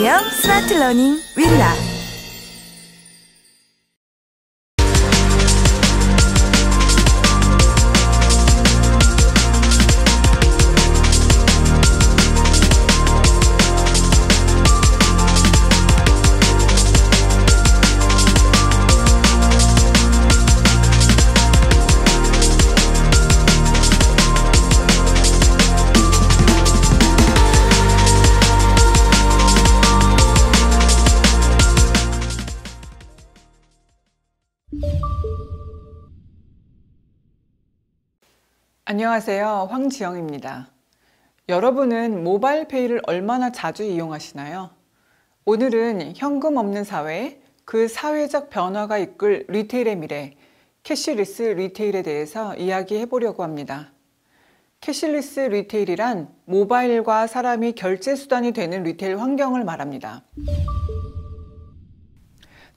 황지영 스마트 러닝 윌라. 안녕하세요. 황지영입니다. 여러분은 모바일페이를 얼마나 자주 이용하시나요? 오늘은 현금 없는 사회, 그 사회적 변화가 이끌 리테일의 미래, 캐시리스 리테일에 대해서 이야기해 보려고 합니다. 캐시리스 리테일이란 모바일과 사람이 결제 수단이 되는 리테일 환경을 말합니다.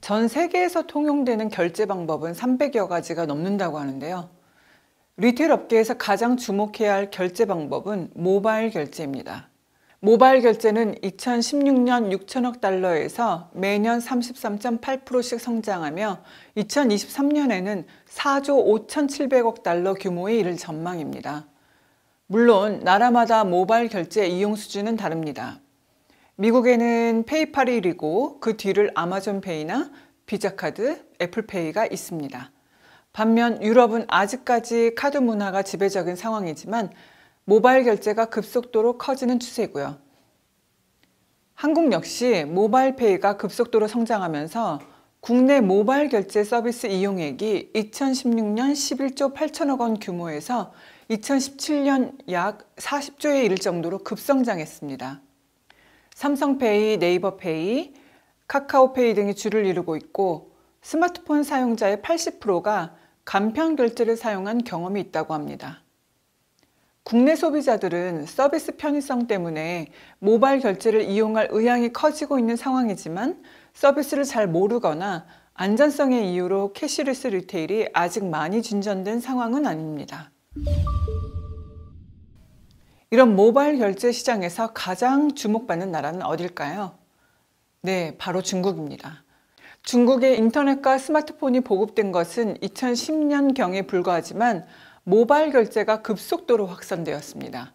전 세계에서 통용되는 결제 방법은 300여 가지가 넘는다고 하는데요. 리테일 업계에서 가장 주목해야 할 결제 방법은 모바일 결제입니다. 모바일 결제는 2016년 6천억 달러에서 매년 33.8%씩 성장하며 2023년에는 4조 5,700억 달러 규모에 이를 전망입니다. 물론 나라마다 모바일 결제 이용 수준은 다릅니다. 미국에는 페이팔이 1위고 그 뒤를 아마존페이나 비자카드, 애플페이가 있습니다. 반면 유럽은 아직까지 카드 문화가 지배적인 상황이지만 모바일 결제가 급속도로 커지는 추세고요. 한국 역시 모바일페이가 급속도로 성장하면서 국내 모바일 결제 서비스 이용액이 2016년 11조 8천억 원 규모에서 2017년 약 40조에 이를 정도로 급성장했습니다. 삼성페이, 네이버페이, 카카오페이 등이 주를 이루고 있고 스마트폰 사용자의 80%가 간편 결제를 사용한 경험이 있다고 합니다. 국내 소비자들은 서비스 편의성 때문에 모바일 결제를 이용할 의향이 커지고 있는 상황이지만 서비스를 잘 모르거나 안전성의 이유로 캐시리스 리테일이 아직 많이 진전된 상황은 아닙니다. 이런 모바일 결제 시장에서 가장 주목받는 나라는 어딜까요? 네, 바로 중국입니다. 중국의 인터넷과 스마트폰이 보급된 것은 2010년경에 불과하지만 모바일 결제가 급속도로 확산되었습니다.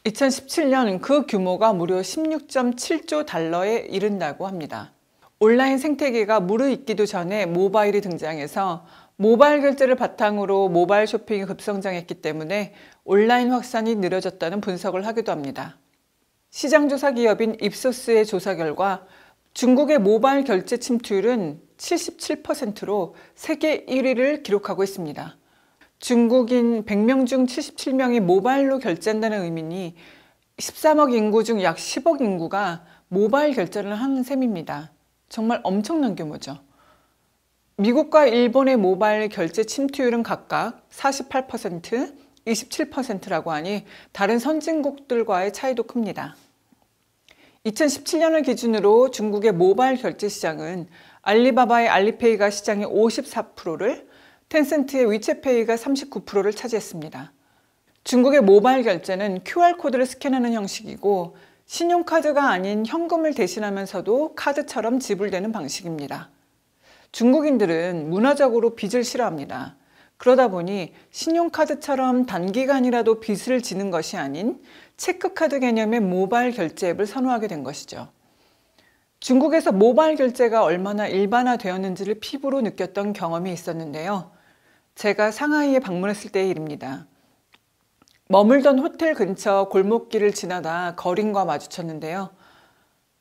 2017년 그 규모가 무려 16.7조 달러에 이른다고 합니다. 온라인 생태계가 무르익기도 전에 모바일이 등장해서 모바일 결제를 바탕으로 모바일 쇼핑이 급성장했기 때문에 온라인 확산이 느려졌다는 분석을 하기도 합니다. 시장조사 기업인 입소스의 조사 결과 중국의 모바일 결제 침투율은 77%로 세계 1위를 기록하고 있습니다. 중국인 100명 중 77명이 모바일로 결제한다는 의미니 13억 인구 중 약 10억 인구가 모바일 결제를 하는 셈입니다. 정말 엄청난 규모죠. 미국과 일본의 모바일 결제 침투율은 각각 48%, 27%라고 하니 다른 선진국들과의 차이도 큽니다. 2017년을 기준으로 중국의 모바일 결제 시장은 알리바바의 알리페이가 시장의 54%를, 텐센트의 위챗페이가 39%를 차지했습니다. 중국의 모바일 결제는 QR코드를 스캔하는 형식이고 신용카드가 아닌 현금을 대신하면서도 카드처럼 지불되는 방식입니다. 중국인들은 문화적으로 빚을 싫어합니다. 그러다 보니 신용카드처럼 단기간이라도 빚을 지는 것이 아닌 체크카드 개념의 모바일 결제 앱을 선호하게 된 것이죠. 중국에서 모바일 결제가 얼마나 일반화되었는지를 피부로 느꼈던 경험이 있었는데요. 제가 상하이에 방문했을 때의 일입니다. 머물던 호텔 근처 골목길을 지나다 거린과 마주쳤는데요.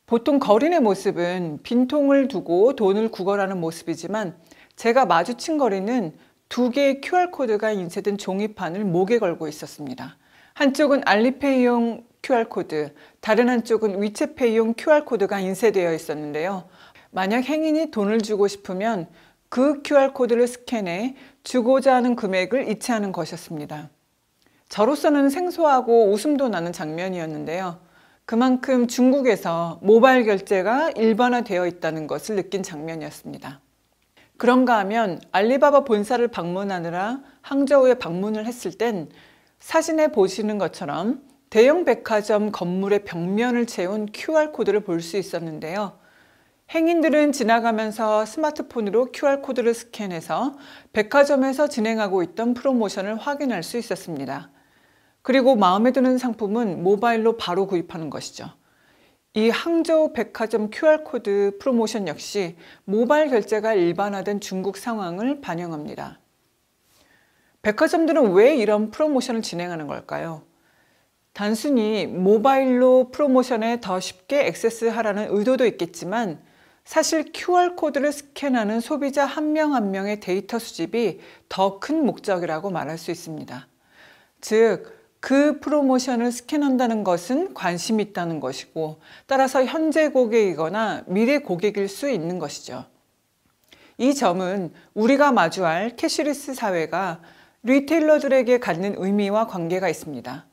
보통 거린의 모습은 빈통을 두고 돈을 구걸하는 모습이지만 제가 마주친 거린은 2개의 QR코드가 인쇄된 종이판을 목에 걸고 있었습니다. 한쪽은 알리페이용 QR코드, 다른 한쪽은 위챗페이용 QR코드가 인쇄되어 있었는데요. 만약 행인이 돈을 주고 싶으면 그 QR코드를 스캔해 주고자 하는 금액을 이체하는 것이었습니다. 저로서는 생소하고 웃음도 나는 장면이었는데요. 그만큼 중국에서 모바일 결제가 일반화되어 있다는 것을 느낀 장면이었습니다. 그런가 하면 알리바바 본사를 방문하느라 항저우에 방문을 했을 땐 사진에 보시는 것처럼 대형 백화점 건물의 벽면을 채운 QR코드를 볼 수 있었는데요. 행인들은 지나가면서 스마트폰으로 QR코드를 스캔해서 백화점에서 진행하고 있던 프로모션을 확인할 수 있었습니다. 그리고 마음에 드는 상품은 모바일로 바로 구입하는 것이죠. 이 항저우 백화점 QR코드 프로모션 역시 모바일 결제가 일반화된 중국 상황을 반영합니다. 백화점들은 왜 이런 프로모션을 진행하는 걸까요? 단순히 모바일로 프로모션에 더 쉽게 액세스하라는 의도도 있겠지만 사실 QR코드를 스캔하는 소비자 한 명 한 명의 데이터 수집이 더 큰 목적이라고 말할 수 있습니다. 즉, 그 프로모션을 스캔한다는 것은 관심이 있다는 것이고 따라서 현재 고객이거나 미래 고객일 수 있는 것이죠. 이 점은 우리가 마주할 캐시리스 사회가 리테일러들에게 갖는 의미와 관계가 있습니다.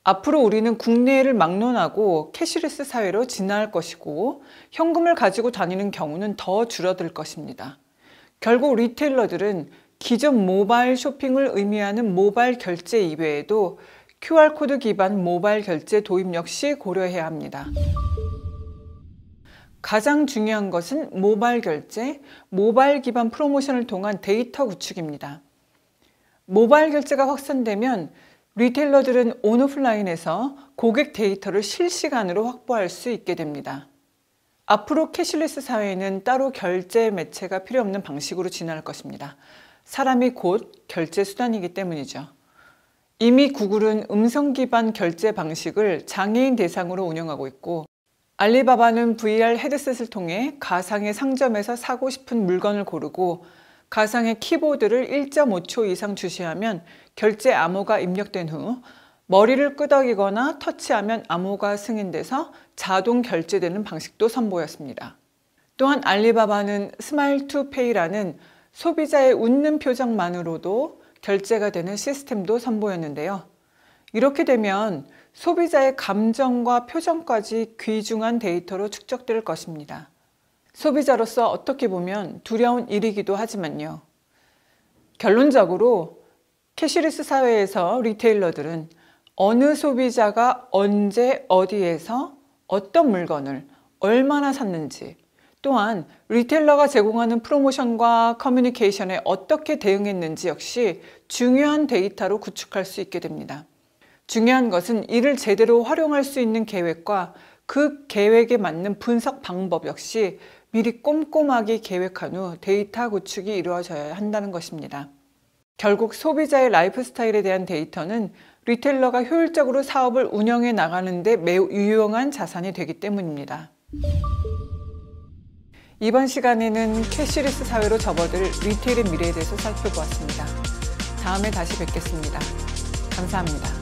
앞으로 우리는 국내를 막론하고 캐시리스 사회로 진화할 것이고 현금을 가지고 다니는 경우는 더 줄어들 것입니다. 결국 리테일러들은 기존 모바일 쇼핑을 의미하는 모바일 결제 이외에도 QR코드 기반 모바일 결제 도입 역시 고려해야 합니다. 가장 중요한 것은 모바일 결제, 모바일 기반 프로모션을 통한 데이터 구축입니다. 모바일 결제가 확산되면 리테일러들은 온오프라인에서 고객 데이터를 실시간으로 확보할 수 있게 됩니다. 앞으로 캐시리스 사회는 따로 결제 매체가 필요 없는 방식으로 진화할 것입니다. 사람이 곧 결제 수단이기 때문이죠. 이미 구글은 음성 기반 결제 방식을 장애인 대상으로 운영하고 있고 알리바바는 VR 헤드셋을 통해 가상의 상점에서 사고 싶은 물건을 고르고 가상의 키보드를 1.5초 이상 주시하면 결제 암호가 입력된 후 머리를 끄덕이거나 터치하면 암호가 승인돼서 자동 결제되는 방식도 선보였습니다. 또한 알리바바는 스마일 투 페이라는 소비자의 웃는 표정만으로도 결제가 되는 시스템도 선보였는데요. 이렇게 되면 소비자의 감정과 표정까지 귀중한 데이터로 축적될 것입니다. 소비자로서 어떻게 보면 두려운 일이기도 하지만요. 결론적으로 캐시리스 사회에서 리테일러들은 어느 소비자가 언제 어디에서 어떤 물건을 얼마나 샀는지 또한 리테일러가 제공하는 프로모션과 커뮤니케이션에 어떻게 대응했는지 역시 중요한 데이터로 구축할 수 있게 됩니다. 중요한 것은 이를 제대로 활용할 수 있는 계획과 그 계획에 맞는 분석 방법 역시 미리 꼼꼼하게 계획한 후 데이터 구축이 이루어져야 한다는 것입니다. 결국 소비자의 라이프 스타일에 대한 데이터는 리테일러가 효율적으로 사업을 운영해 나가는 데 매우 유용한 자산이 되기 때문입니다. 이번 시간에는 캐시리스 사회로 접어들 리테일의 미래에 대해서 살펴보았습니다. 다음에 다시 뵙겠습니다. 감사합니다.